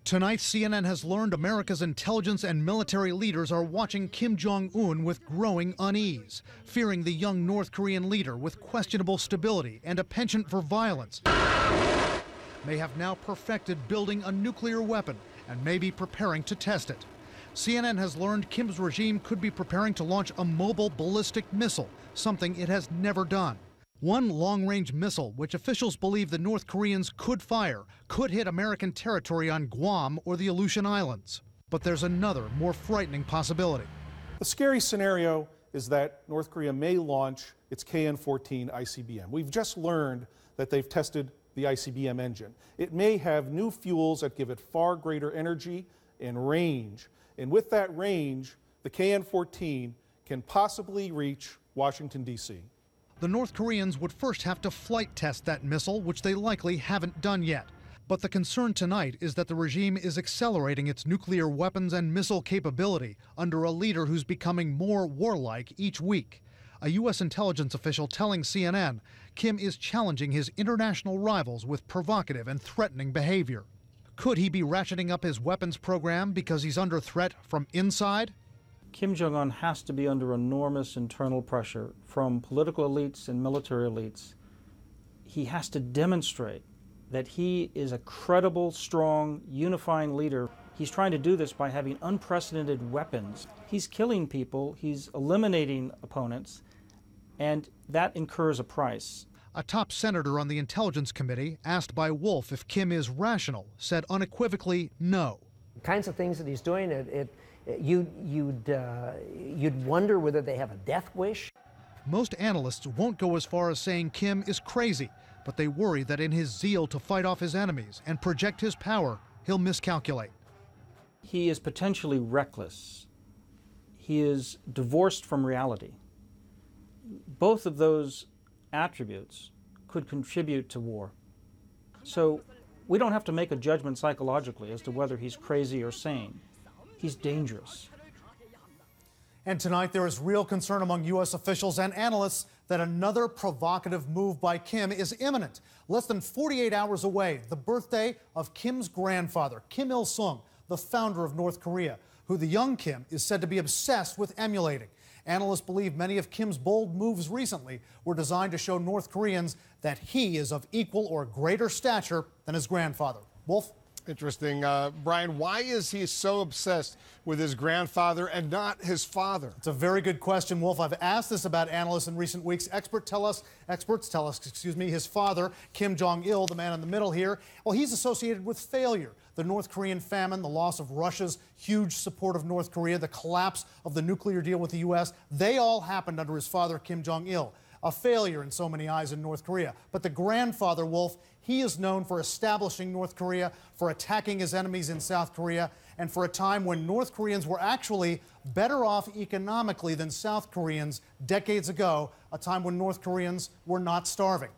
Tonight, CNN has learned America's intelligence and military leaders are watching Kim Jong Un with growing unease, fearing the young North Korean leader with questionable stability and a penchant for violence may have now perfected building a nuclear weapon and may be preparing to test it. CNN has learned Kim's regime could be preparing to launch a mobile ballistic missile, something it has never done. One long-range missile, which officials believe the North Koreans could fire, could hit American territory on Guam or the Aleutian Islands. But there's another, more frightening possibility. The scary scenario is that North Korea may launch its KN-14 ICBM. We've just learned that they've tested the ICBM engine. It may have new fuels that give it far greater energy and range. And with that range, the KN-14 can possibly reach Washington, D.C. The North Koreans would first have to flight test that missile, which they likely haven't done yet. But the concern tonight is that the regime is accelerating its nuclear weapons and missile capability under a leader who's becoming more warlike each week. A U.S. intelligence official telling CNN Kim is challenging his international rivals with provocative and threatening behavior. Could he be ratcheting up his weapons program because he's under threat from inside? Kim Jong Un has to be under enormous internal pressure from political elites and military elites. He has to demonstrate that he is a credible, strong, unifying leader. He's trying to do this by having unprecedented weapons. He's killing people, he's eliminating opponents, and that incurs a price. A top senator on the Intelligence Committee, asked by Wolf if Kim is rational, said unequivocally no. The kinds of things that he's doing, you'd wonder whether they have a death wish. Most analysts won't go as far as saying Kim is crazy, but they worry that in his zeal to fight off his enemies and project his power, he'll miscalculate. He is potentially reckless. He is divorced from reality. Both of those attributes could contribute to war. So we don't have to make a judgment psychologically as to whether he's crazy or sane. He's dangerous. And tonight there is real concern among U.S. officials and analysts that another provocative move by Kim is imminent. Less than 48 hours away, the birthday of Kim's grandfather, Kim Il-sung, the founder of North Korea, who the young Kim is said to be obsessed with emulating. Analysts believe many of Kim's bold moves recently were designed to show North Koreans that he is of equal or greater stature than his grandfather. Wolf? Interesting. Brian, why is he so obsessed with his grandfather and not his father? It's a very good question, Wolf. I've asked this about analysts in recent weeks. Experts tell us, his father, Kim Jong Il, the man in the middle here, well, he's associated with failure. The North Korean famine, the loss of Russia's huge support of North Korea, the collapse of the nuclear deal with the U.S., they all happened under his father, Kim Jong Il. A failure in so many eyes in North Korea. But the grandfather, Wolf, he is known for establishing North Korea, for attacking his enemies in South Korea, and for a time when North Koreans were actually better off economically than South Koreans decades ago, a time when North Koreans were not starving.